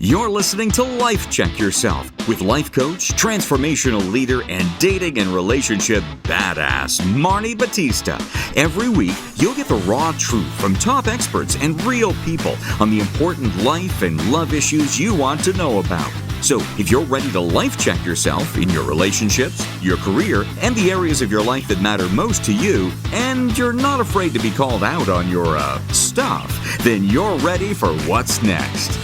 You're listening to Life Check Yourself with life coach, transformational leader, and dating and relationship badass, Marni Battista. Every week, you'll get the raw truth from top experts and real people on the important life and love issues you want to know about. So if you're ready to life check yourself in your relationships, your career, and the areas of your life that matter most to you, and you're not afraid to be called out on your stuff, then you're ready for what's next.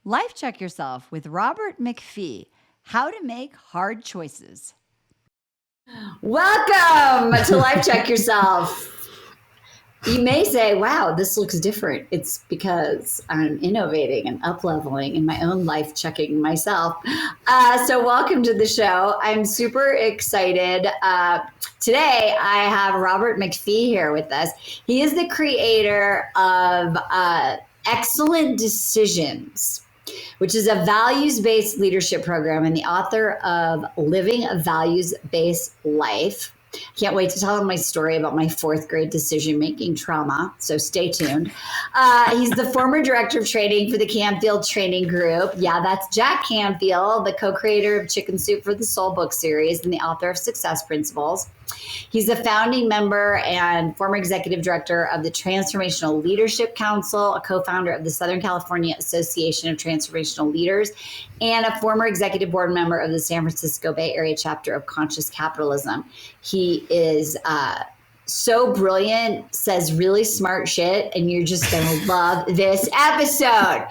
Life Check Yourself with Robert MacPhee, how to make hard choices. Welcome to Life Check Yourself. You may say, wow, this looks different. It's because I'm innovating and up-leveling in my own life checking myself. So welcome to the show. I'm super excited. Today, I have Robert MacPhee here with us. He is the creator of Excellent Decisions, which is a values-based leadership program, and the author of Living a Values-Based Life. Can't wait to tell him my story about my fourth grade decision-making trauma, so stay tuned. He's the former director of training for the Canfield Training Group. Yeah, that's Jack Canfield, the co-creator of Chicken Soup for the Soul book series and the author of Success Principles. He's a founding member and former executive director of the Transformational Leadership Council, a co-founder of the Southern California Association of Transformational Leaders, and a former executive board member of the San Francisco Bay Area chapter of Conscious Capitalism. He is so brilliant, says really smart shit, and you're just going to love this episode.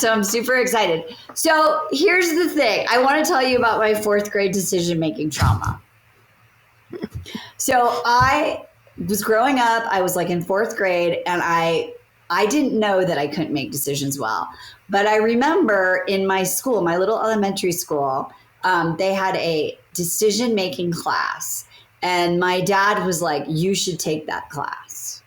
So I'm super excited. So here's the thing. I want to tell you about my fourth grade decision-making trauma. So I was growing up, I was like in fourth grade, and I didn't know that I couldn't make decisions well. But I remember in my school, my little elementary school, they had a decision-making class. And my dad was like, you should take that class.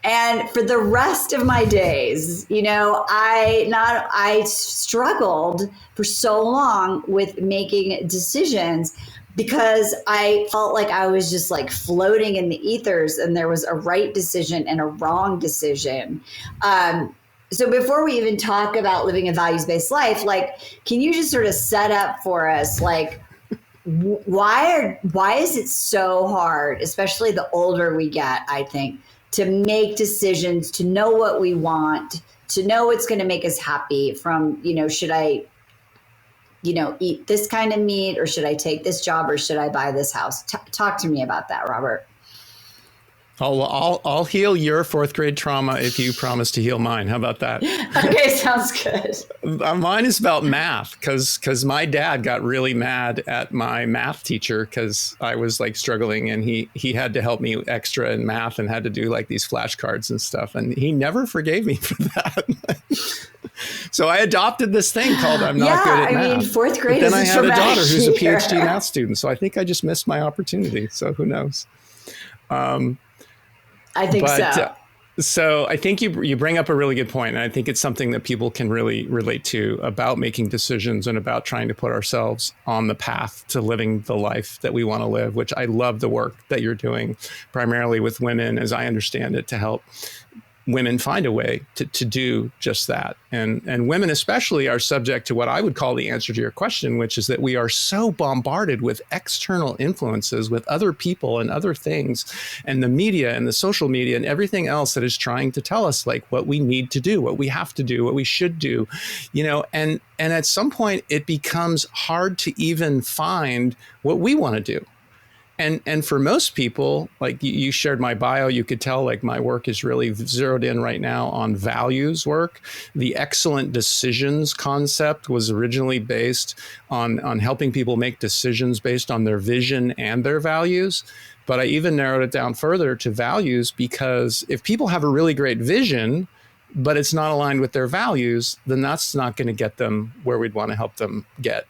And for the rest of my days, you know, I struggled for so long with making decisions because I felt like I was just like floating in the ethers and there was a right decision and a wrong decision. So before we even talk about living a values-based life, like, can you just sort of set up for us, like, why is it so hard, especially the older we get, I think, to make decisions, to know what we to know what's going to make us happy from, you know, should I, you know, eat this kind of meat, or should I take this job, or should I buy this house? Talk to me about that, Robert. Oh, well, I'll heal your fourth grade trauma if you promise to heal mine. How about that? Okay, sounds good. Mine is about math because my dad got really mad at my math teacher because I was like struggling, and he had to help me extra in math and had to do like these flashcards and stuff. And he never forgave me for that. So I adopted this thing called I'm not good at math. I mean, fourth grade but then is I had a daughter who's a year. PhD math student. So I think I just missed my opportunity. So who knows? I think so. So I think you bring up a really good point, and I think it's something that people can really relate to about making decisions and about trying to put ourselves on the path to living the life that we want to live, which I love the work that you're doing primarily with women, as I understand it, to help women find a way to do just that. And women especially are subject to what I would call the answer to your question, which is that we are so bombarded with external influences, with other people and other things, and the media and the social media and everything else that is trying to tell us like what we need to do, what we have to do, what we should do, you know, and at some point it becomes hard to even find what we want to do. And for most people, like you shared my bio, you could tell like my work is really zeroed in right now on values work. The excellent decisions concept was originally based on helping people make decisions based on their vision and their values. But I even narrowed it down further to values, because if people have a really great vision, but it's not aligned with their values, then that's not going to get them where we'd want to help them get.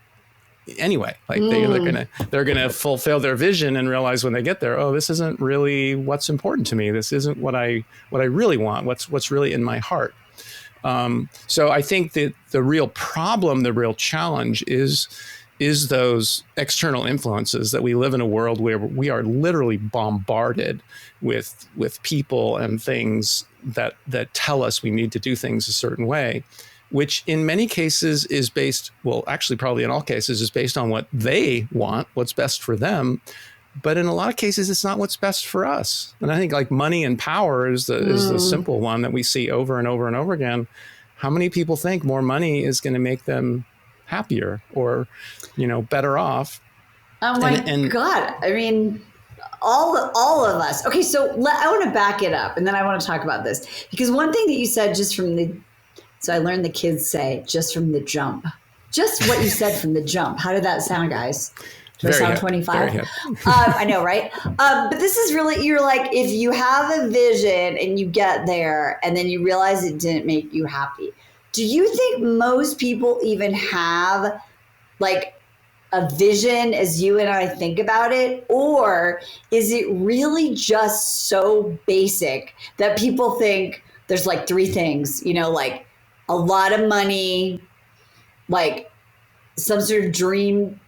Anyway, like they're gonna fulfill their vision and realize when they get there, oh, this isn't really what's important to me. This isn't what I really want. What's really in my heart. So I think that the real problem, the real challenge is is those external influences that we live in a world where we are literally bombarded with people and things that tell us we need to do things a certain way, which in many cases is based, well, actually probably in all cases is based on what they want, what's best for them. But in a lot of cases, it's not what's best for us. And I think like money and power is the simple one that we see over and over and over again. How many people think more money is going to make them happier or, better off? Oh my God. I mean, all of us. Okay, so I want to back it up and then I want to talk about this. Because one thing that you said so I learned the kids say just from the jump. Just what you said from the jump. How did that sound, guys? Do I sound 25? I know, right? But this is really, you're like, if you have a vision and you get there and then you realize it didn't make you happy, do you think most people even have like a vision as you and I think about it? Or is it really just so basic that people think there's like three things, like a lot of money, like some sort of dream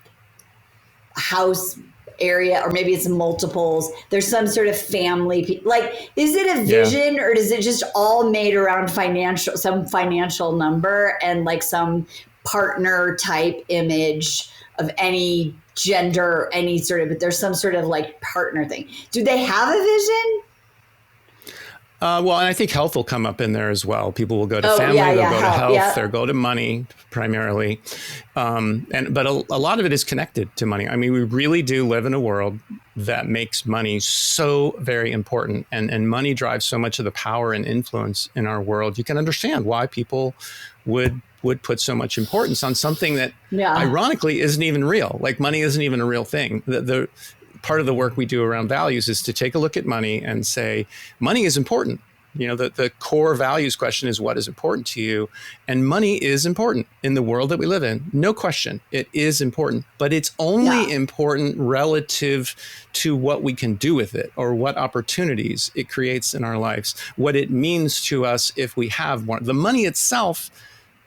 house area, or maybe it's multiples. There's some sort of family. Like, is it a vision or is it just all made around some financial number and like some partner type image of any gender, but there's some sort of like partner thing. Do they have a vision? Well, and I think health will come up in there as well. People will go to family, they'll go to health, they'll go to money primarily. But a lot of it is connected to money. I mean, we really do live in a world that makes money so very important. And money drives so much of the power and influence in our world. You can understand why people would put so much importance on something that ironically isn't even real. Like money isn't even a real thing. The part of the work we do around values is to take a look at money and say, money is important. The core values question is what is important to you? And money is important in the world that we live in. No question, it is important, but it's only important relative to what we can do with it or what opportunities it creates in our lives, what it means to us if we have more. The money itself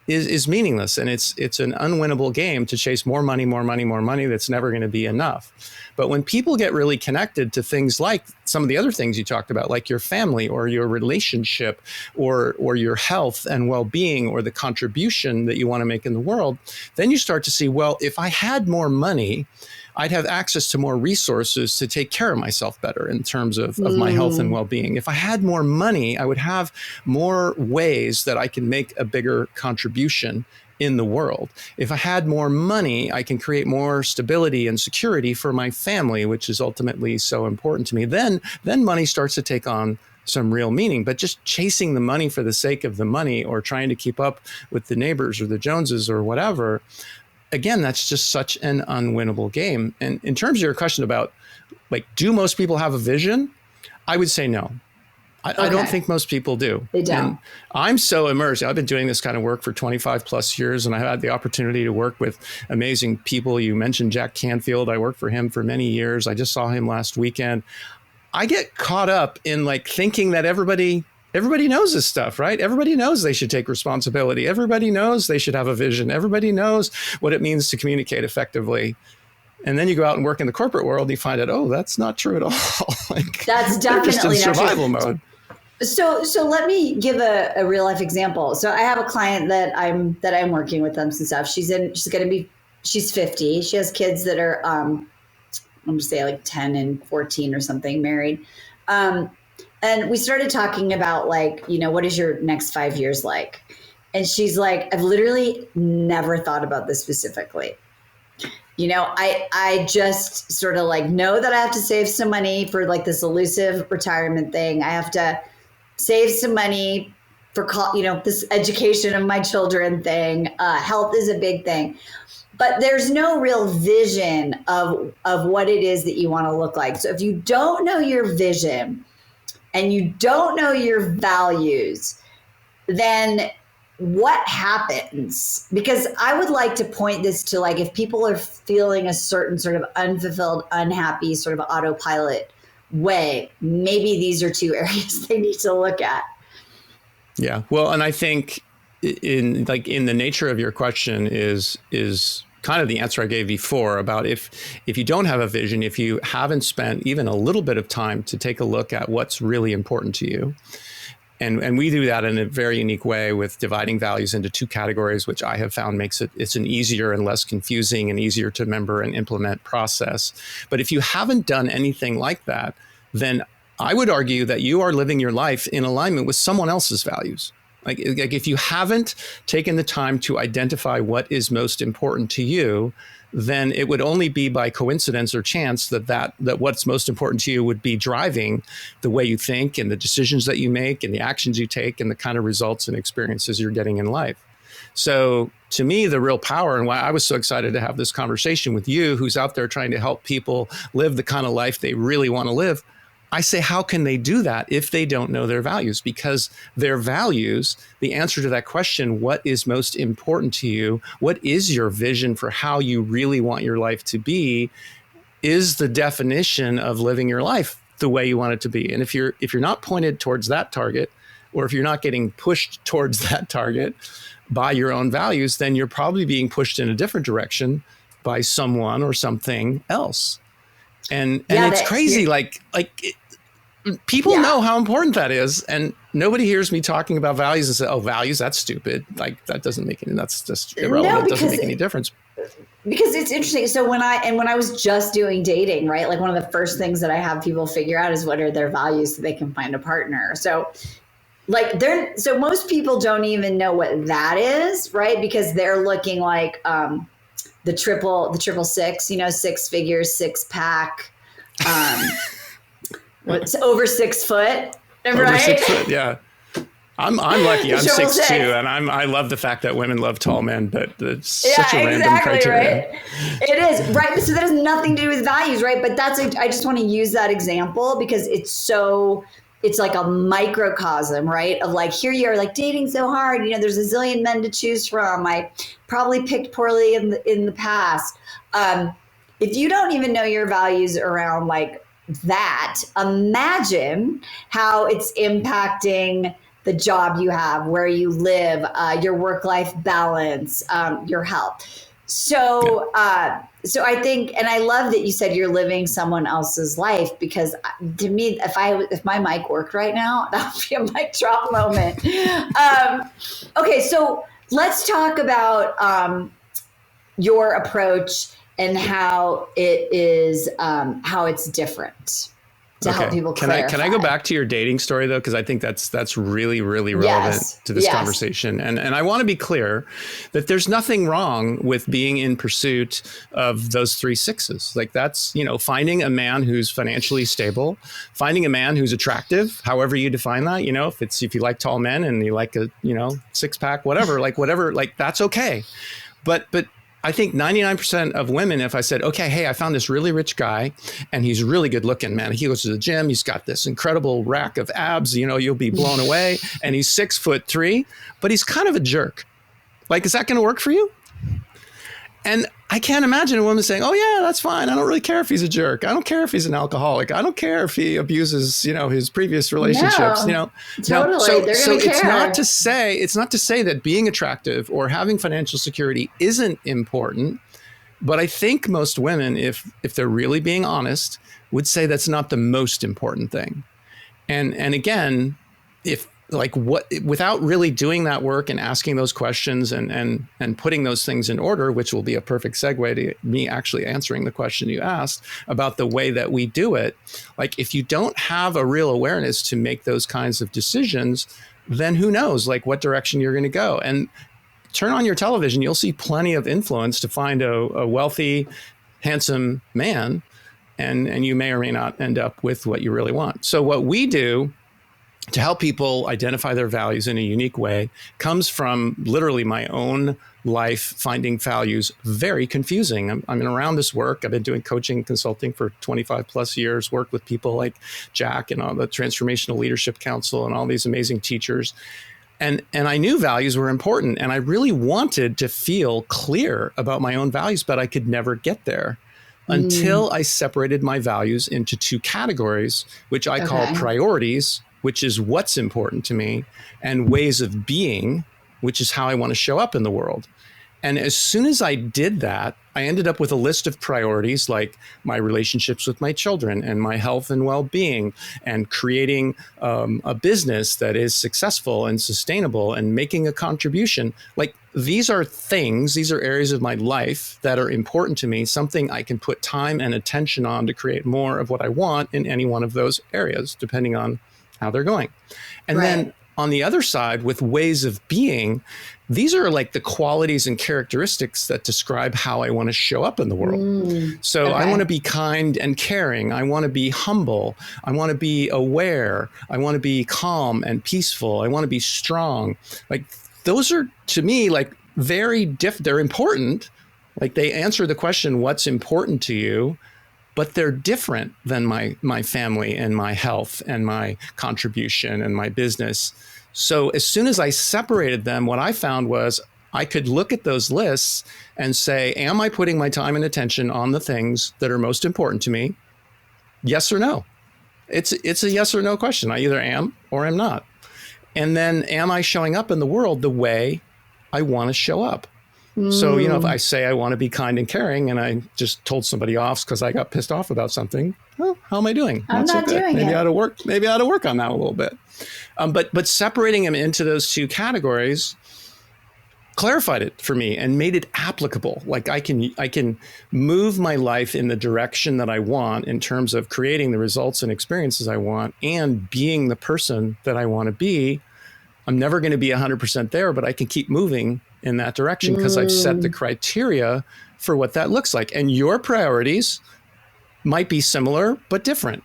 is meaningless, and it's an unwinnable game to chase more money that's never going to be enough. But when people get really connected to things like some of the other things you talked about, like your family or your relationship or your health and well-being or the contribution that you want to make in the world, then you start to see, well, if I had more money, I'd have access to more resources to take care of myself better in terms of my health and well-being. If I had more money, I would have more ways that I can make a bigger contribution in the world. If I had more money, I can create more stability and security for my family, which is ultimately so important to me. Then money starts to take on some real meaning. But just chasing the money for the sake of the money or trying to keep up with the neighbors or the Joneses or whatever, again, that's just such an unwinnable game. And in terms of your question about, like, do most people have a vision? I would say no. I don't think most people do. They don't. And I'm so immersed. I've been doing this kind of work for 25 plus years, and I had the opportunity to work with amazing people. You mentioned Jack Canfield. I worked for him for many years. I just saw him last weekend. I get caught up in like thinking that everybody knows this stuff, right? Everybody knows they should take responsibility. Everybody knows they should have a vision. Everybody knows what it means to communicate effectively. And then you go out and work in the corporate world, and you find out, oh, that's not true at all. Like, that's definitely just in survival mode. So let me give a real life example. So I have a client that I'm working with them and stuff. She's 50. She has kids that are I'm gonna say like 10 and 14 or something, married. And we started talking about like, what is your next 5 years like? And she's like, I've literally never thought about this specifically. I just sort of like know that I have to save some money for like this elusive retirement thing. I have to save some money for, this education of my children thing. Health is a big thing, but there's no real vision of what it is that you want to look like. So if you don't know your vision and you don't know your values, then what happens? Because I would like to point this to, like, if people are feeling a certain sort of unfulfilled, unhappy sort of autopilot way, maybe these are two areas they need to look at. Yeah. Well, and I think in the nature of your question is kind of the answer I gave before about if you don't have a vision, if you haven't spent even a little bit of time to take a look at what's really important to you. And we do that in a very unique way with dividing values into two categories, which I have found makes it's an easier and less confusing and easier to remember and implement process. But if you haven't done anything like that, then I would argue that you are living your life in alignment with someone else's values. Like if you haven't taken the time to identify what is most important to you, then it would only be by coincidence or chance that what's most important to you would be driving the way you think and the decisions that you make and the actions you take and the kind of results and experiences you're getting in life. So to me, the real power and why I was so excited to have this conversation with you, who's out there trying to help people live the kind of life they really want to live, I say, how can they do that if they don't know their values? Because their values, the answer to that question, what is most important to you? What is your vision for how you really want your life to be, is the definition of living your life the way you want it to be. And if you're not pointed towards that target, or if you're not getting pushed towards that target by your own values, then you're probably being pushed in a different direction by someone or something else. And it's crazy. People know how important that is, and nobody hears me talking about values and say, "Oh, values, that's stupid. Like that doesn't make any. That's just irrelevant. It doesn't make any difference." Because it's interesting. So when I was just doing dating, right? Like one of the first things that I have people figure out is what are their values so they can find a partner. So so most people don't even know what that is, right? Because they're looking like the triple six, 6 figures, 6-pack. What's over 6 foot, right? Over 6 foot, yeah. I'm lucky. I'm 6'2", and I love the fact that women love tall men, but it's such a random criteria. Right? It is, right? So that has nothing to do with values, right? But I just want to use that example because it's like a microcosm, right? Of like, here you are, like dating so hard. There's a zillion men to choose from. I probably picked poorly in the past. If you don't even know your values around like that, imagine how it's impacting the job you have, where you live, your work-life balance, your health. So I think, and I love that you said you're living someone else's life, because to me, if my mic worked right now, that would be a mic drop moment. Okay, so let's talk about your approach and how it is, how it's different to help people clarify. Can I go back to your dating story though? Because I think that's really, really relevant to this conversation. And I want to be clear that there's nothing wrong with being in pursuit of those 3 sixes. Like that's, finding a man who's financially stable, finding a man who's attractive, however you define that, if you like tall men and you like a, 6-pack, whatever, that's okay. But I think 99% of women, if I said, okay, hey, I found this really rich guy and he's really good looking, man. He goes to the gym. He's got this incredible rack of abs, you'll be blown away. And he's 6'3", but he's kind of a jerk. Like, is that going to work for you? And I can't imagine a woman saying, oh yeah, that's fine. I don't really care if he's a jerk. I don't care if he's an alcoholic. I don't care if he abuses, his previous relationships, Totally. So it's care. It's not to say that being attractive or having financial security isn't important. But I think most women, if they're really being honest, would say that's not the most important thing. And again, without really doing that work and asking those questions and putting those things in order, which will be a perfect segue to me actually answering the question you asked about the way that we do it. Like, if you don't have a real awareness to make those kinds of decisions, then who knows, what direction you're going to go. And turn on your television, you'll see plenty of influence to find a wealthy, handsome man, and you may or may not end up with what you really want. So what we do to help people identify their values in a unique way comes from literally my own life finding values very confusing. I'm around this work. I've been doing coaching and consulting for 25 plus years, worked with people like Jack and all the Transformational Leadership Council and all these amazing teachers. And I knew values were important, and I really wanted to feel clear about my own values, but I could never get there until I separated my values into 2 categories, which I call priorities, which is what's important to me, and ways of being, which is how I want to show up in the world. And as soon as I did that, I ended up with a list of priorities like my relationships with my children and my health and well-being and creating a business that is successful and sustainable and making a contribution. Like these are things, these are areas of my life that are important to me, something I can put time and attention on to create more of what I want in any one of those areas, depending on how they're going. And then on the other side, with ways of being, these are like the qualities and characteristics that describe how I want to show up in the world. So I want to be kind and caring. I want to be humble. I want to be aware. I want to be calm and peaceful. I want to be strong. Like those are, to me, like very different. They're important. Like they answer the question, what's important to you? But they're different than my family and my health and my contribution and my business. So as soon as I separated them, what I found was I could look at those lists and say, am I putting my time and attention on the things that are most important to me? Yes or no? It's a yes or no question. I either am or am not. And then am I showing up in the world the way I want to show up? So, if I say I want to be kind and caring and I just told somebody off because I got pissed off about something, well, how am I doing? I'm not doing Maybe it. I ought to work. Maybe I ought to work on that a little bit. But separating them into those two categories clarified it for me and made it applicable. Like I can move my life in the direction that I want in terms of creating the results and experiences I want and being the person that I want to be. I'm never going to be 100% there, but I can keep moving in that direction because I've set the criteria for what that looks like. And your priorities might be similar, but different,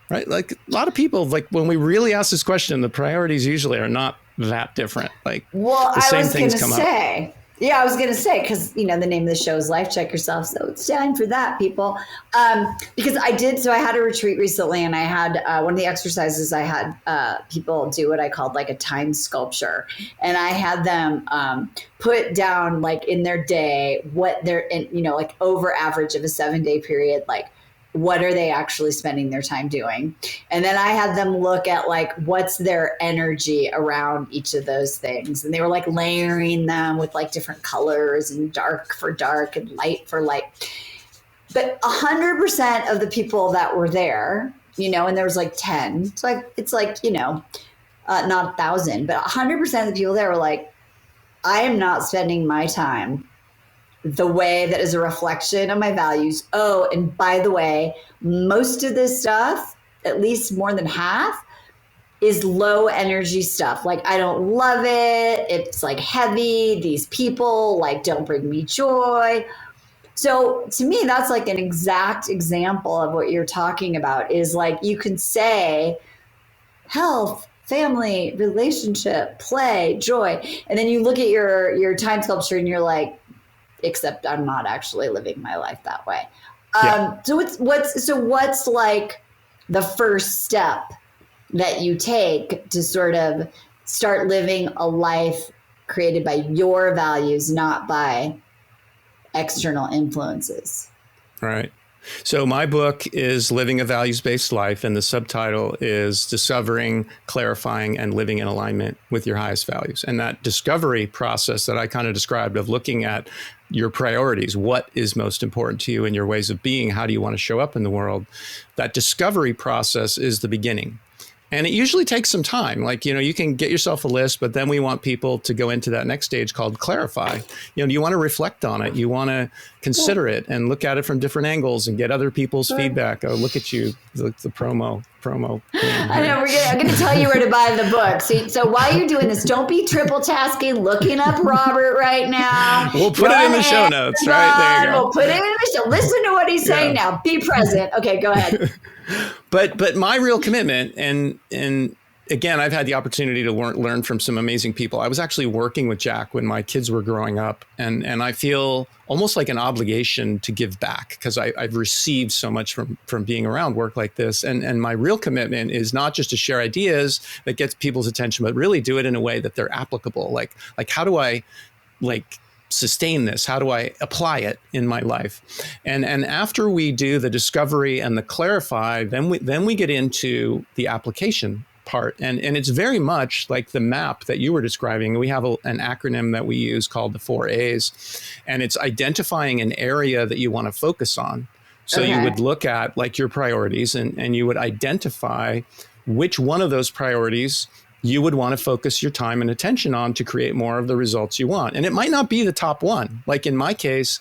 right? Like a lot of people, like when we really ask this question, the priorities usually are not that different. Like the same things come up. Yeah, I was going to say, because, the name of the show is Life Check Yourself. So it's time for that, people. Because I had a retreat recently and I had one of the exercises I had people do what I called like a time sculpture. And I had them put down like in their day, what they're, like over average of a 7-day period, like what are they actually spending their time doing? And then I had them look at like, what's their energy around each of those things. And they were like layering them with like different colors and dark for dark and light for light. But 100% of the people that were there, and there was like 10, it's like, not 1,000, but 100% of the people there were like, I am not spending my time the way that is a reflection of my values. Oh, and by the way, most of this stuff, at least more than half, is low energy stuff. Like, I don't love it. It's like heavy. These people like don't bring me joy. So to me, that's like an exact example of what you're talking about is like, you can say health, family, relationship, play, joy. And then you look at your time sculpture and you're like, except I'm not actually living my life that way. So what's like the first step that you take to sort of start living a life created by your values, not by external influences? Right. So my book is Living a Values-Based Life, and the subtitle is Discovering, Clarifying, and Living in Alignment with Your Highest Values. And that discovery process that I kind of described of looking at your priorities, what is most important to you in your ways of being, how do you want to show up in the world, that discovery process is the beginning. And it usually takes some time. Like, you can get yourself a list, but then we want people to go into that next stage called clarify. You want to reflect on it. You want to consider it and look at it from different angles and get other people's feedback. Oh, look at you, the promo. I know, I'm going to tell you where to buy the book. So while you're doing this, don't be triple tasking, looking up Robert right now. We'll put it in the show notes, right? There you go. We'll put it in the show. Listen to what he's saying now. Be present. Okay, go ahead. But my real commitment, and again, I've had the opportunity to learn from some amazing people. I was actually working with Jack when my kids were growing up, and I feel almost like an obligation to give back because I've received so much from being around work like this. And my real commitment is not just to share ideas that gets people's attention, but really do it in a way that they're applicable. Like how do I sustain this? How do I apply it in my life? And after we do the discovery and the clarify, then we get into the application part. And it's very much like the map that you were describing. We have an acronym that we use called the 4 A's, and it's identifying an area that you want to focus on. So you would look at like your priorities and you would identify which one of those priorities you would want to focus your time and attention on to create more of the results you want. And it might not be the top one. Like in my case,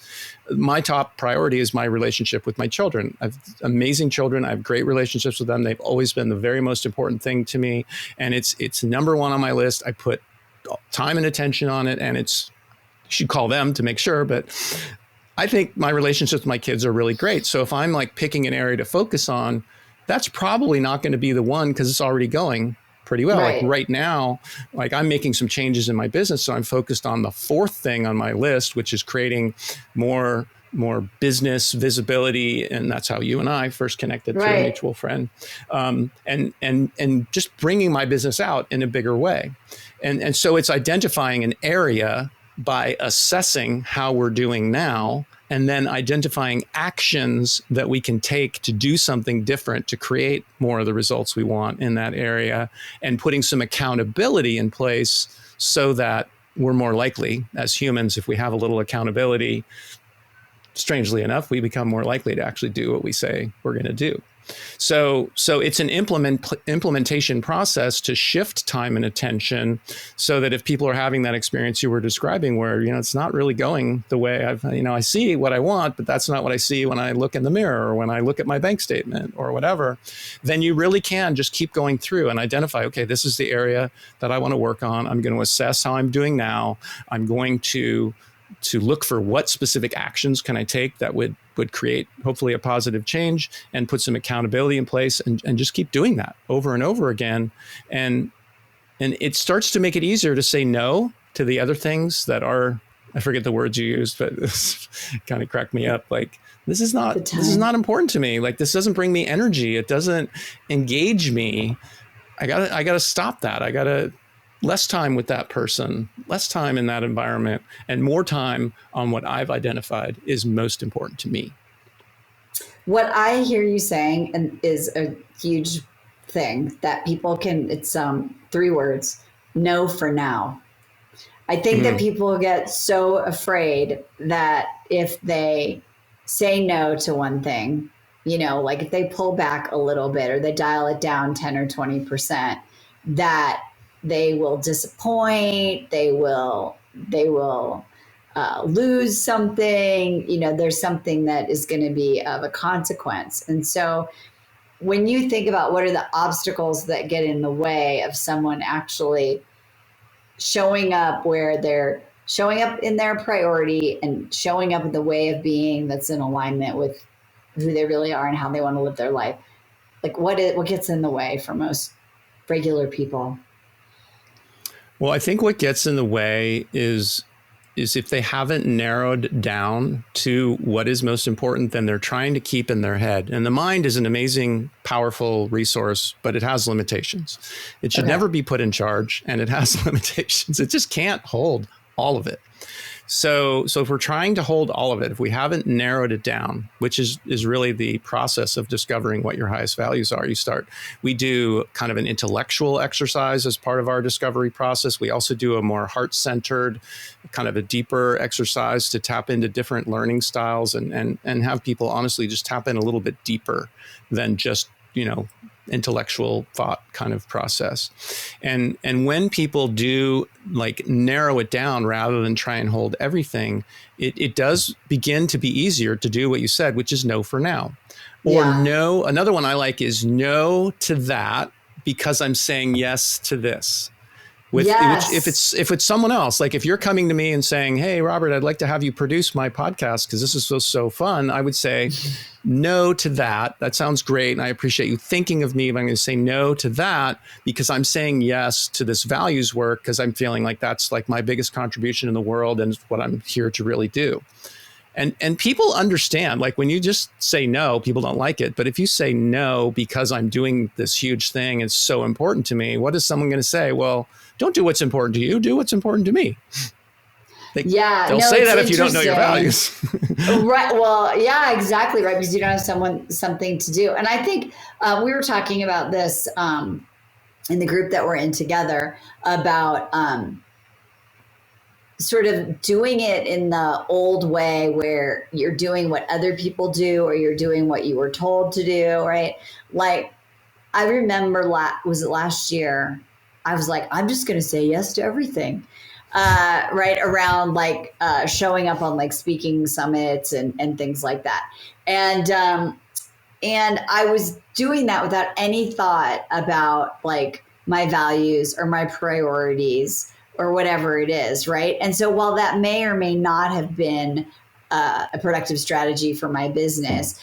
my top priority is my relationship with my children. I have amazing children. I have great relationships with them. They've always been the very most important thing to me. And it's number one on my list. I put time and attention on it, and you should call them to make sure, but I think my relationships with my kids are really great. So if I'm like picking an area to focus on, that's probably not going to be the one because it's already going pretty well. Right. Like right now, like I'm making some changes in my business. So I'm focused on the 4th thing on my list, which is creating more business visibility. And that's how you and I first connected through a mutual friend. And just bringing my business out in a bigger way. And so it's identifying an area by assessing how we're doing now, and then identifying actions that we can take to do something different to create more of the results we want in that area, and putting some accountability in place so that we're more likely as humans, if we have a little accountability, strangely enough, we become more likely to actually do what we say we're going to do. So it's an implementation process to shift time and attention so that if people are having that experience you were describing where, it's not really going the way I see what I want, but that's not what I see when I look in the mirror or when I look at my bank statement or whatever, then you really can just keep going through and identify, okay, this is the area that I want to work on. I'm going to assess how I'm doing now. I'm going to look for what specific actions can I take that would create hopefully a positive change, and put some accountability in place and just keep doing that over and over again. And it starts to make it easier to say no to the other things that are, I forget the words you used, but this kind of cracked me up. Like, this is not important to me. Like, this doesn't bring me energy. It doesn't engage me. I gotta stop that. I gotta less time with that person, less time in that environment, and more time on what I've identified is most important to me. What I hear you saying and is a huge thing that people can, it's 3 words, no for now. I think that people get so afraid that if they say no to one thing, like if they pull back a little bit or they dial it down 10 or 20%, that they will disappoint, they will lose something, there's something that is going to be of a consequence. And so when you think about what are the obstacles that get in the way of someone actually showing up where they're showing up in their priority and showing up in the way of being that's in alignment with who they really are and how they want to live their life, like what gets in the way for most regular people? Well, I think what gets in the way is if they haven't narrowed down to what is most important, then they're trying to keep in their head. And the mind is an amazing, powerful resource, but it has limitations. It should never be put in charge, and it has limitations. It just can't hold all of it. So if we're trying to hold all of it, if we haven't narrowed it down, which is really the process of discovering what your highest values are, we do kind of an intellectual exercise as part of our discovery process. We also do a more heart-centered, kind of a deeper exercise to tap into different learning styles and have people honestly just tap in a little bit deeper than just, intellectual thought kind of process. And when people do like narrow it down rather than try and hold everything, it does begin to be easier to do what you said, which is no for now. Or no, another one I like is no to that because I'm saying yes to this. Which if it's someone else, like if you're coming to me and saying, hey, Robert, I'd like to have you produce my podcast because this is so fun, I would say no to that. That sounds great. And I appreciate you thinking of me, but I'm going to say no to that because I'm saying yes to this values work because I'm feeling like that's like my biggest contribution in the world and what I'm here to really do. And people understand, like when you just say no, people don't like it. But if you say no because I'm doing this huge thing, it's so important to me, what is someone going to say? Well, don't do what's important to you, do what's important to me. They'll say that if you don't know your values. Right. Well, yeah, exactly. Right. Because you don't have something to do. And I think we were talking about this in the group that we're in together about sort of doing it in the old way where you're doing what other people do or you're doing what you were told to do, right? Like, I remember, was it last year? I was like, I'm just going to say yes to everything, right around like showing up on like speaking summits and things like that. And I was doing that without any thought about like my values or my priorities or whatever it is, right? And so while that may or may not have been a productive strategy for my business,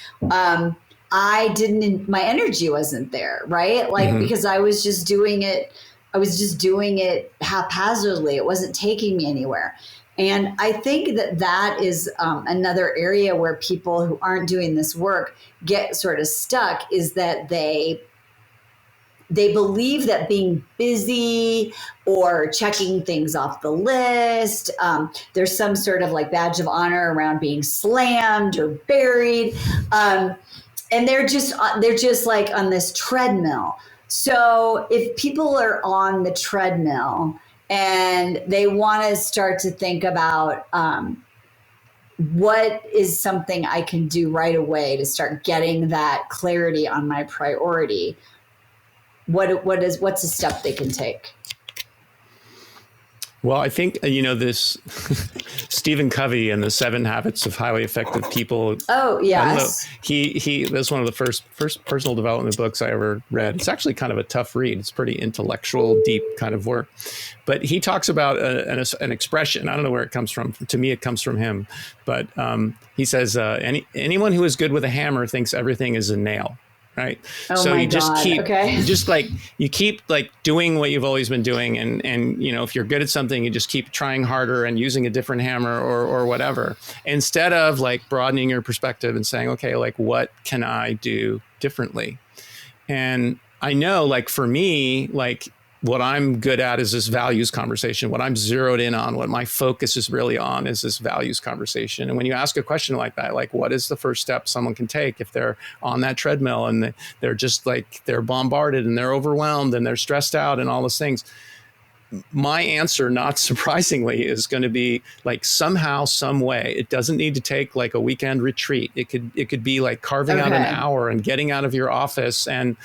I didn't, my energy wasn't there, right? Like, because I was just doing it haphazardly. It wasn't taking me anywhere. And I think that is another area where people who aren't doing this work get sort of stuck, is that they believe that being busy or checking things off the list, there's some sort of like badge of honor around being slammed or buried. And they're just like on this treadmill. So if people are on the treadmill and they want to start to think about what is something I can do right away to start getting that clarity on my priority, what's a step they can take? Well, I think, this Stephen Covey and the 7 Habits of Highly Effective People. Oh, yes. That's one of the first personal development books I ever read. It's actually kind of a tough read. It's pretty intellectual, deep kind of work. But he talks about an expression. I don't know where it comes from. To me, it comes from him. But he says, anyone who is good with a hammer thinks everything is a nail. Right. Oh, so my you just God. keep, okay. you keep doing what you've always been doing. And, if you're good at something, you just keep trying harder and using a different hammer or whatever, instead of like broadening your perspective and saying, okay, like, what can I do differently? And I know, like, for me, like, what I'm good at is this values conversation. What I'm zeroed in on, what my focus is really on, is this values conversation. And when you ask a question like that, like, what is the first step someone can take if they're on that treadmill and they're just like, they're bombarded and they're overwhelmed and they're stressed out and all those things? My answer, not surprisingly, is going to be like, somehow, some way. It doesn't need to take like a weekend retreat. It could be like carving out an hour and getting out of your office and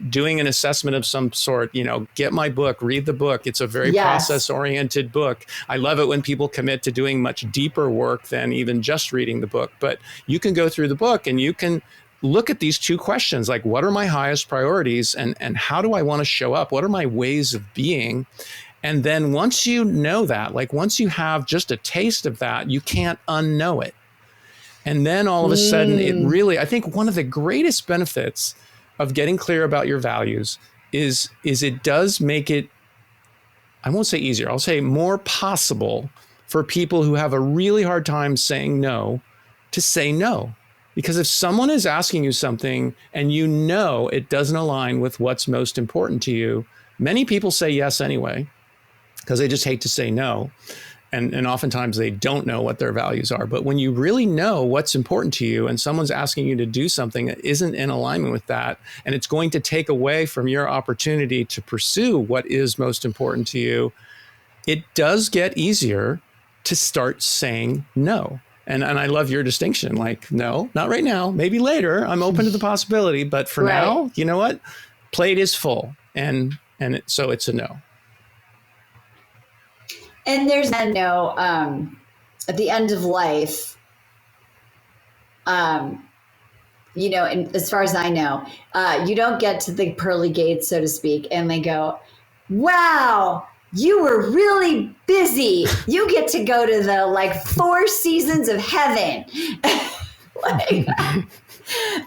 doing an assessment of some sort. Get my book, read the book. It's a very process-oriented book. I love it when people commit to doing much deeper work than even just reading the book. But you can go through the book and you can look at these 2 questions, like, what are my highest priorities and how do I want to show up? What are my ways of being? And then once you know that, like, once you have just a taste of that, you can't unknow it. And then all of a sudden, it really, I think one of the greatest benefits of getting clear about your values is it does make it, I won't say easier, I'll say more possible for people who have a really hard time saying no to say no. Because if someone is asking you something and it doesn't align with what's most important to you, many people say yes anyway, because they just hate to say no. And oftentimes they don't know what their values are. But when you really know what's important to you and someone's asking you to do something that isn't in alignment with that, and it's going to take away from your opportunity to pursue what is most important to you, it does get easier to start saying no. And I love your distinction, like, no, not right now, maybe later. I'm open to the possibility, but for now, you know what? Plate is full, so it's a no. And there's a no at the end of life. And as far as I know, you don't get to the pearly gates, so to speak, and they go, "Wow, you were really busy. You get to go to the 4 seasons of heaven."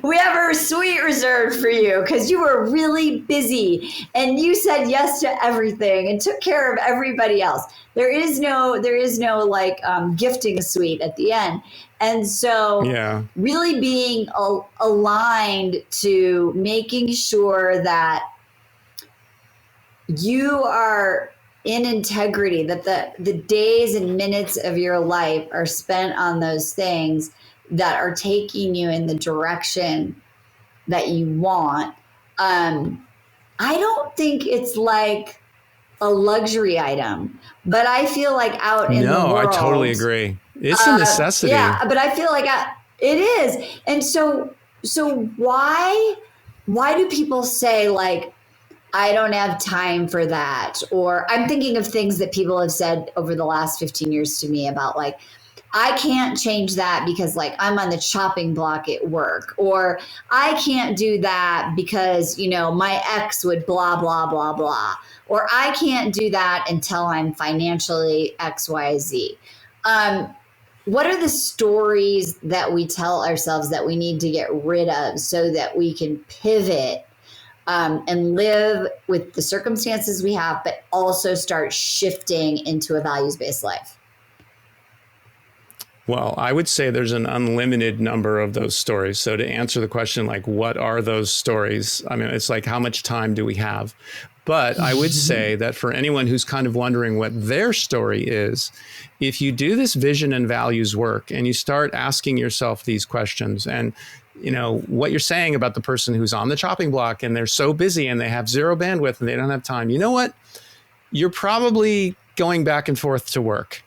We have a suite reserved for you because you were really busy and you said yes to everything and took care of everybody else. There is no gifting a suite at the end. And so really being aligned to making sure that you are in integrity, that the days and minutes of your life are spent on those things that are taking you in the direction that you want, I don't think it's like a luxury item, but I feel like out in the No, world. I totally agree. It's a necessity. Yeah, but I feel like it is. And so why do people say like, I don't have time for that? Or I'm thinking of things that people have said over the last 15 years to me about like, I can't change that because like I'm on the chopping block at work, or I can't do that because, you know, my ex would blah, blah, blah, blah, or I can't do that until I'm financially XYZ. What are the stories that we tell ourselves that we need to get rid of so that we can pivot and live with the circumstances we have, but also start shifting into a values-based life? Well, I would say there's an unlimited number of those stories. So to answer the question, like, what are those stories? I mean, it's like, how much time do we have? But I would say that for anyone who's kind of wondering what their story is, if you do this vision and values work and you start asking yourself these questions, and you know what you're saying about the person who's on the chopping block and they're so busy and they have zero bandwidth and they don't have time, you know what? You're probably going back and forth to work.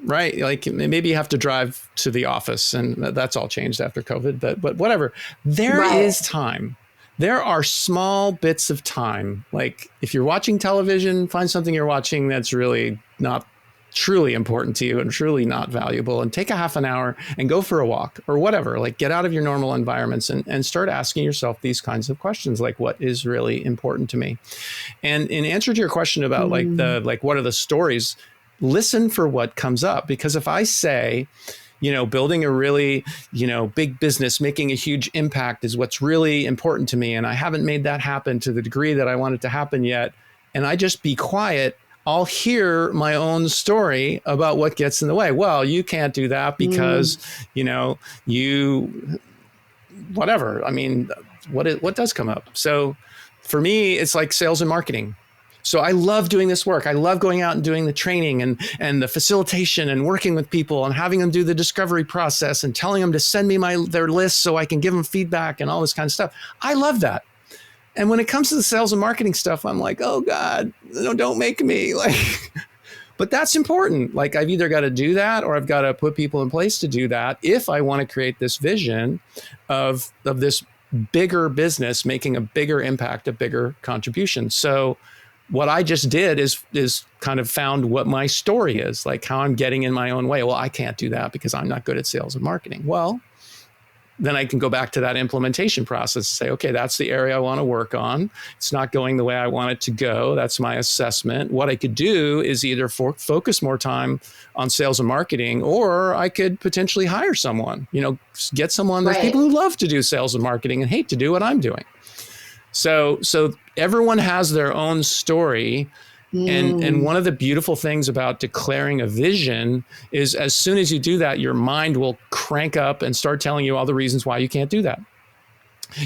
Right. Like maybe you have to drive to the office, and that's all changed after COVID, but whatever. There is time. There are small bits of time. Like if you're watching television, find something you're watching that's really not truly important to you and truly not valuable, and take a half an hour and go for a walk or whatever. Like get out of your normal environments and start asking yourself these kinds of questions, like what is really important to me? And in answer to your question about like what are the stories, listen for what comes up. Because if I say, you know, building a really, you know, big business, making a huge impact is what's really important to me, and I haven't made that happen to the degree that I want it to happen yet, and I just be quiet, I'll hear my own story about what gets in the way. Well, you can't do that because, you know, you, whatever. I mean, what does come up? So for me, it's like sales and marketing. So I love doing this work. I love going out and doing the training and the facilitation and working with people and having them do the discovery process and telling them to send me their list so I can give them feedback and all this kind of stuff. I love that. And when it comes to the sales and marketing stuff, I'm like, oh God, don't make me like, but that's important. Like I've either got to do that or I've got to put people in place to do that if I want to create this vision of this bigger business, making a bigger impact, a bigger contribution. So what I just did is kind of found what my story is, like how I'm getting in my own way. Well, I can't do that because I'm not good at sales and marketing. Well, then I can go back to that implementation process and say, okay, that's the area I want to work on. It's not going the way I want it to go. That's my assessment. What I could do is either focus more time on sales and marketing, or I could potentially hire someone, you know, get someone. There's people who love to do sales and marketing and hate to do what I'm doing. So everyone has their own story. And one of the beautiful things about declaring a vision is as soon as you do that, your mind will crank up and start telling you all the reasons why you can't do that.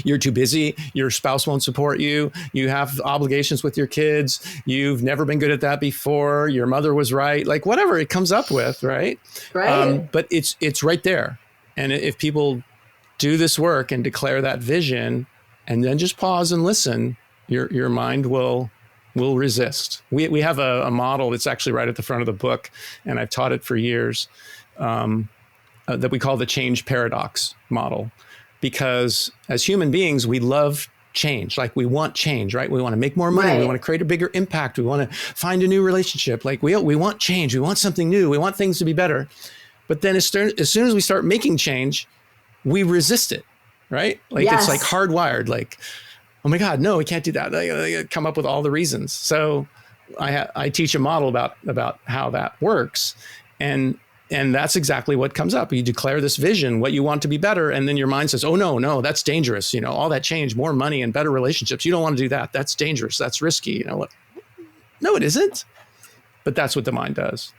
You're too busy. Your spouse won't support you. You have obligations with your kids. You've never been good at that before. Your mother was right. Like whatever it comes up with, right? Right. But it's right there. And if people do this work and declare that vision and then just pause and listen, your mind will resist. We have a model that's actually right at the front of the book, and I've taught it for years, that we call the change paradox model. Because as human beings, we love change. Like we want change, right? We want to make more money. Right. We want to create a bigger impact. We want to find a new relationship. Like we want change. We want something new. We want things to be better. But then as soon as we start making change, we resist it, right? Like It's like hardwired, like, oh my God, no, we can't do that. I come up with all the reasons. So I teach a model about how that works. And that's exactly what comes up. You declare this vision, what you want to be better. And then your mind says, oh, no, that's dangerous. You know, all that change, more money and better relationships. You don't want to do that. That's dangerous. That's risky. You know what? No, it isn't. But that's what the mind does.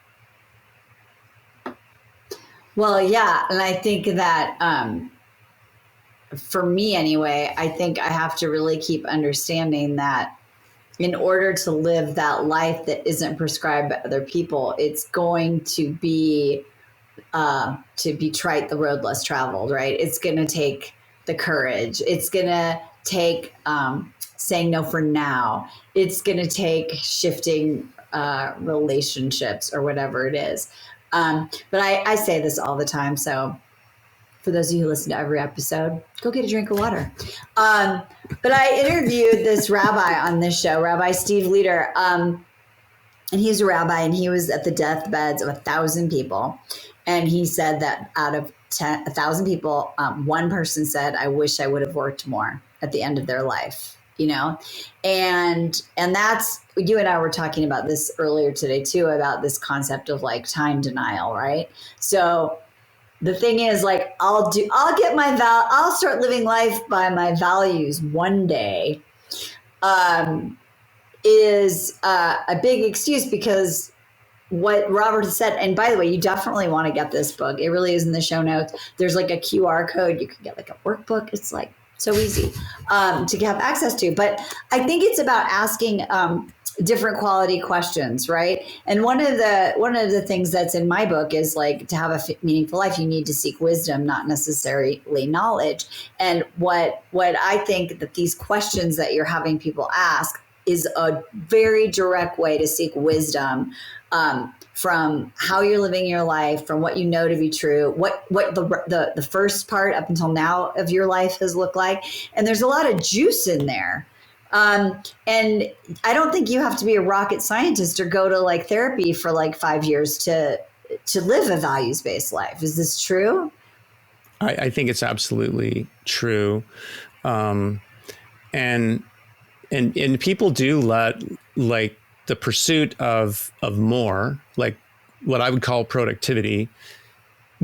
Well, yeah. And I think that, for me anyway, I think I have to really keep understanding that in order to live that life that isn't prescribed by other people, it's going to be trite, the road less traveled, right? It's going to take the courage. It's going to take saying no for now. It's going to take shifting relationships or whatever it is. But I say this all the time. So for those of you who listen to every episode, go get a drink of water. But I interviewed this rabbi on this show, Rabbi Steve Leder. And he's a rabbi, and he was at the deathbeds of 1,000 people. And he said that out of 1,000 people, one person said, I wish I would have worked more at the end of their life, you know? And that's, you and I were talking about this earlier today too, about this concept of like time denial, right? So the thing is, like, I'll start living life by my values one day, is a big excuse, because what Robert has said, and by the way, you definitely want to get this book. It really is in the show notes. There's like a QR code. You can get like a workbook. It's like so easy to have access to. But I think it's about asking different quality questions, right? And one of the things that's in my book is like, to have a meaningful life, you need to seek wisdom, not necessarily knowledge. And what I think that these questions that you're having people ask is a very direct way to seek wisdom, from how you're living your life, from what you know to be true, what the first part up until now of your life has looked like. And there's a lot of juice in there. And I don't think you have to be a rocket scientist or go to like therapy for like 5 years to live a values-based life. Is this true? I think it's absolutely true. And people do let like the pursuit of more, like what I would call productivity,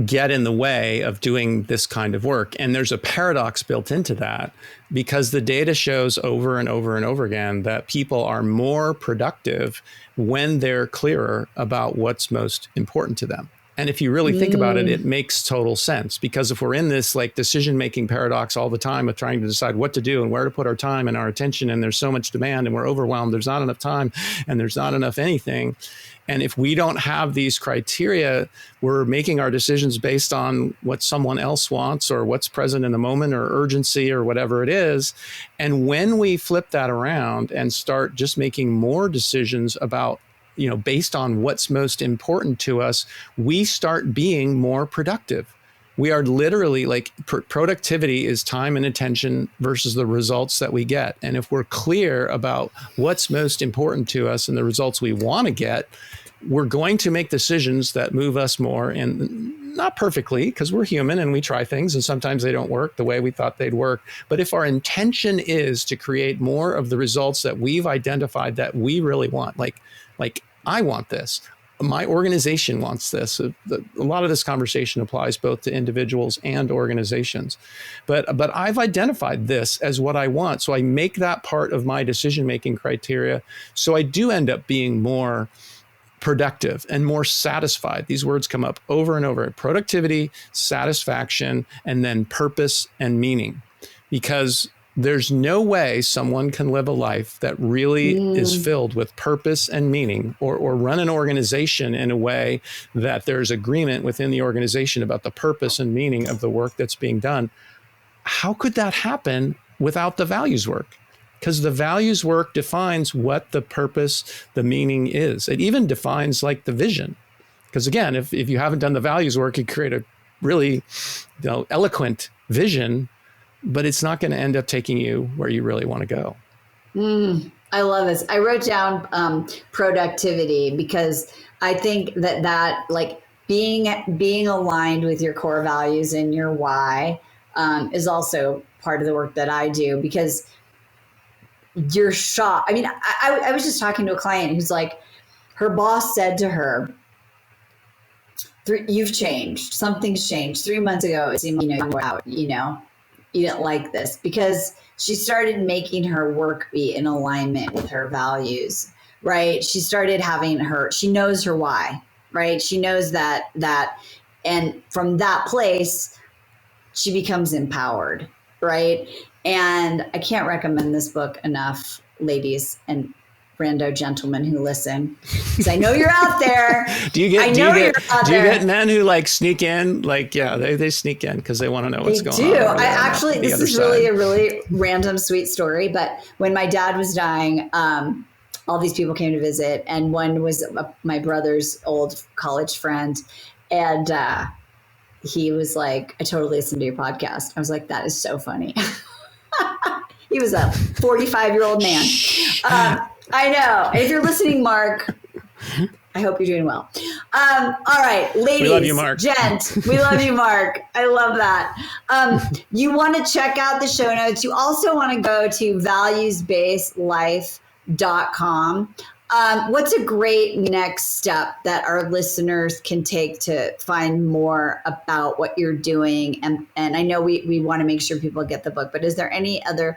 get in the way of doing this kind of work. And there's a paradox built into that, because the data shows over and over and over again that people are more productive when they're clearer about what's most important to them. And if you really think about it, it makes total sense, because if we're in this like decision-making paradox all the time of trying to decide what to do and where to put our time and our attention, and there's so much demand and we're overwhelmed, there's not enough time and there's not enough anything. And if we don't have these criteria, we're making our decisions based on what someone else wants or what's present in the moment or urgency or whatever it is. And when we flip that around and start just making more decisions about, you know, based on what's most important to us, we start being more productive. We are literally like productivity is time and attention versus the results that we get. And if we're clear about what's most important to us and the results we want to get, we're going to make decisions that move us more, and not perfectly, because we're human and we try things and sometimes they don't work the way we thought they'd work. But if our intention is to create more of the results that we've identified that we really want, like I want this, my organization wants this. A lot of this conversation applies both to individuals and organizations. But I've identified this as what I want. So I make that part of my decision-making criteria. So I do end up being more productive and more satisfied. These words come up over and over: productivity, satisfaction, and then purpose and meaning. Because there's no way someone can live a life that really is filled with purpose and meaning, or run an organization in a way that there's agreement within the organization about the purpose and meaning of the work that's being done. How could that happen without the values work? Because the values work defines what the purpose, the meaning is. It even defines like the vision. Because again, if you haven't done the values work, you create a really, eloquent vision, but it's not going to end up taking you where you really want to go. I love this. I wrote down productivity, because I think that like being aligned with your core values and your why is also part of the work that I do, because you're shocked. I mean, I was just talking to a client who's like, her boss said to her, "You've changed. Something's changed. 3 months ago, it seemed you were out, you didn't like this," because she started making her work be in alignment with her values, right? She started having she knows her why, right? She knows that, and from that place, she becomes empowered, right? And I can't recommend this book enough, ladies and rando gentlemen who listen, because I know you're out there. Do you get men who like sneak in? Like, yeah, they sneak in because they want to know what's going on. I actually, this is really a really random, sweet story. But when my dad was dying, all these people came to visit, and one was my brother's old college friend, and he was like, "I totally listened to your podcast." I was like, "That is so funny." He was a 45-year-old man. I know. If you're listening, Mark, I hope you're doing well. All right, ladies, we love you, Mark. Gent, we love you, Mark. I love that. You want to check out the show notes. You also want to go to valuesbasedlife.com. What's a great next step that our listeners can take to find more about what you're doing? And I know we want to make sure people get the book, but is there any other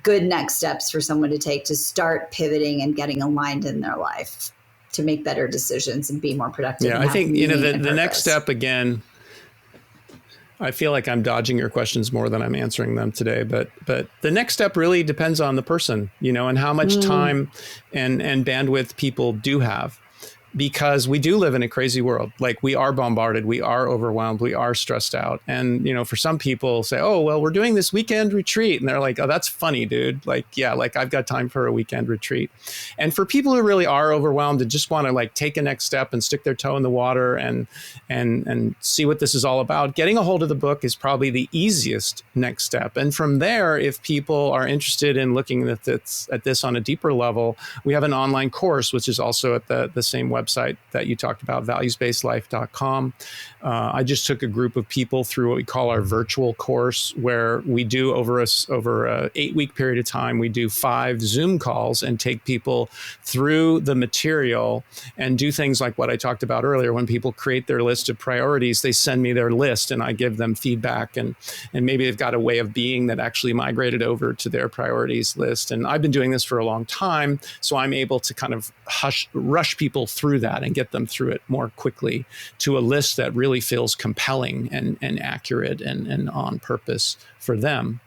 good next steps for someone to take to start pivoting and getting aligned in their life to make better decisions and be more productive? Yeah, I think, the next step, again, I feel like I'm dodging your questions more than I'm answering them today, but the next step really depends on the person, and how much time and bandwidth people do have, because we do live in a crazy world. Like, we are bombarded, we are overwhelmed, we are stressed out. And, for some people say, oh, well, we're doing this weekend retreat. And they're like, oh, that's funny, dude. Like, yeah, like I've got time for a weekend retreat. And for people who really are overwhelmed and just want to like take a next step and stick their toe in the water and see what this is all about, getting a hold of the book is probably the easiest next step. And from there, if people are interested in looking at this on a deeper level, we have an online course, which is also at the same website that you talked about, valuesbasedlife.com. I just took a group of people through what we call our virtual course, where we do over a 8-week period of time, we do 5 Zoom calls and take people through the material and do things like what I talked about earlier. When people create their list of priorities, they send me their list and I give them feedback, and maybe they've got a way of being that actually migrated over to their priorities list. And I've been doing this for a long time, so I'm able to kind of rush people through that and get them through it more quickly to a list that really feels compelling and accurate and on purpose for them.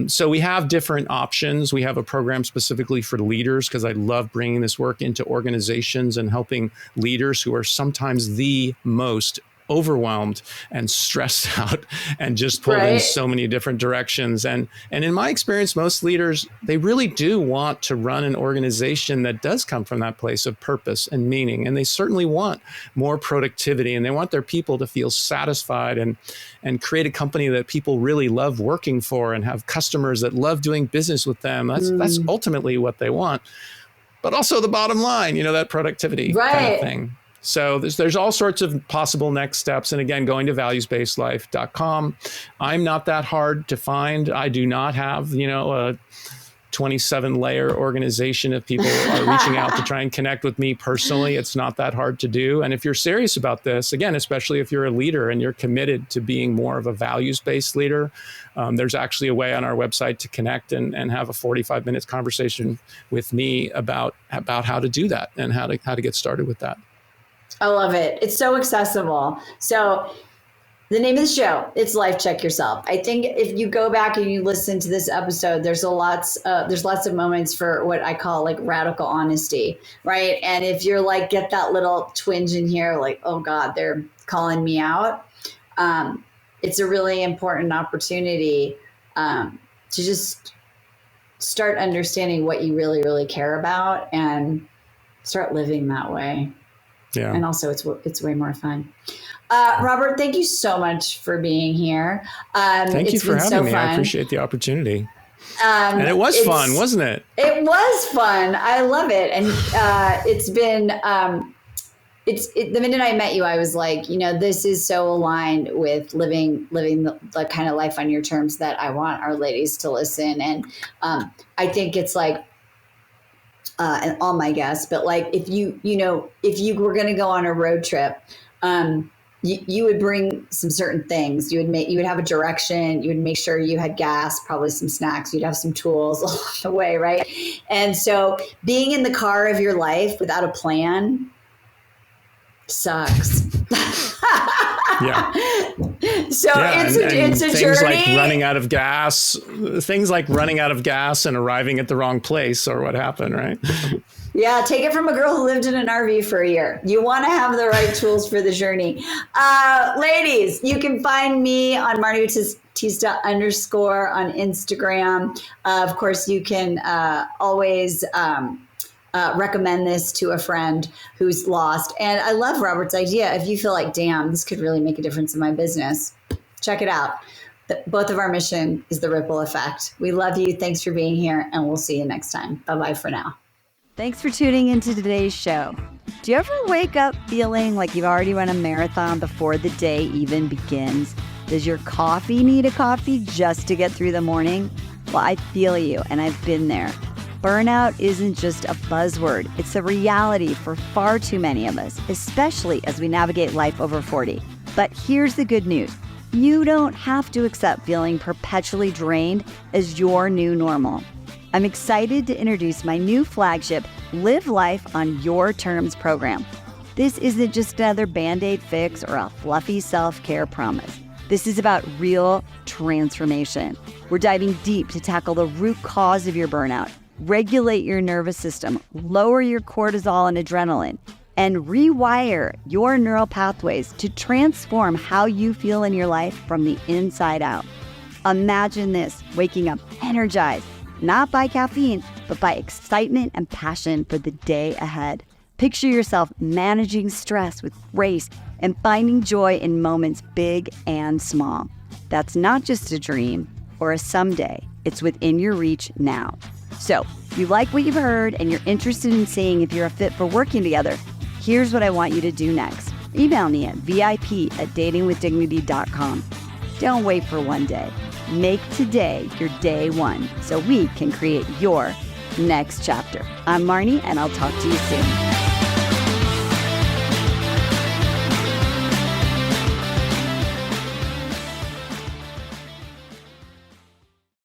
So we have different options. We have a program specifically for leaders, because I love bringing this work into organizations and helping leaders who are sometimes the most overwhelmed and stressed out and just pulled in so many different directions. And in my experience, most leaders, they really do want to run an organization that does come from that place of purpose and meaning. And they certainly want more productivity, and they want their people to feel satisfied and create a company that people really love working for and have customers that love doing business with them. That's ultimately what they want. But also the bottom line, that productivity kind of thing. So there's all sorts of possible next steps. And again, going to valuesbasedlife.com. I'm not that hard to find. I do not have, a 27-layer organization of people are reaching out to try and connect with me personally. It's not that hard to do. And if you're serious about this, again, especially if you're a leader and you're committed to being more of a values-based leader, there's actually a way on our website to connect and have a 45-minute conversation with me about how to do that and how to get started with that. I love it. It's so accessible. So the name of the show, it's Life Check Yourself. I think if you go back and you listen to this episode, there's lots of moments for what I call like radical honesty, right? And if you're like, get that little twinge in here, like, oh God, they're calling me out. It's a really important opportunity to just start understanding what you really, really care about and start living that way. Yeah. And also it's way more fun. Robert, thank you so much for being here. Thank you for having me. I appreciate the opportunity. And it was fun, wasn't it? It was fun. I love it. And it's been, the minute I met you, I was like, this is so aligned with living the kind of life on your terms that I want our ladies to listen. And I think it's like, and all my guests, but like if you were going to go on a road trip, you would bring some certain things. You would have a direction. You would make sure you had gas, probably some snacks. You'd have some tools along the way, right? And so being in the car of your life without a plan sucks. Yeah. So Yeah, it's a things journey. like running out of gas, and arriving at the wrong place, or what happened, right? Yeah, take it from a girl who lived in an RV for a year. You want to have the right tools for the journey. Ladies, you can find me on Marni Battista _ on Instagram. Of course, you can always recommend this to a friend who's lost. And I love Robert's idea. If you feel like, damn, this could really make a difference in my business, check it out. Both of our mission is the ripple effect. We love you. Thanks for being here, and we'll see you next time. Bye-bye for now. Thanks for tuning into today's show. Do you ever wake up feeling like you've already run a marathon before the day even begins? Does your coffee need a coffee just to get through the morning? Well, I feel you, and I've been there. Burnout isn't just a buzzword. It's a reality for far too many of us, especially as we navigate life over 40. But here's the good news. You don't have to accept feeling perpetually drained as your new normal. I'm excited to introduce my new flagship, Live Life on Your Terms program. This isn't just another Band-Aid fix or a fluffy self-care promise. This is about real transformation. We're diving deep to tackle the root cause of your burnout, regulate your nervous system, lower your cortisol and adrenaline, and rewire your neural pathways to transform how you feel in your life from the inside out. Imagine this, waking up energized, not by caffeine, but by excitement and passion for the day ahead. Picture yourself managing stress with grace and finding joy in moments big and small. That's not just a dream or a someday. It's within your reach now. So, if you like what you've heard and you're interested in seeing if you're a fit for working together, here's what I want you to do next. Email me at vip@datingwithdignity.com. Don't wait for one day. Make today your day one so we can create your next chapter. I'm Marni, and I'll talk to you soon.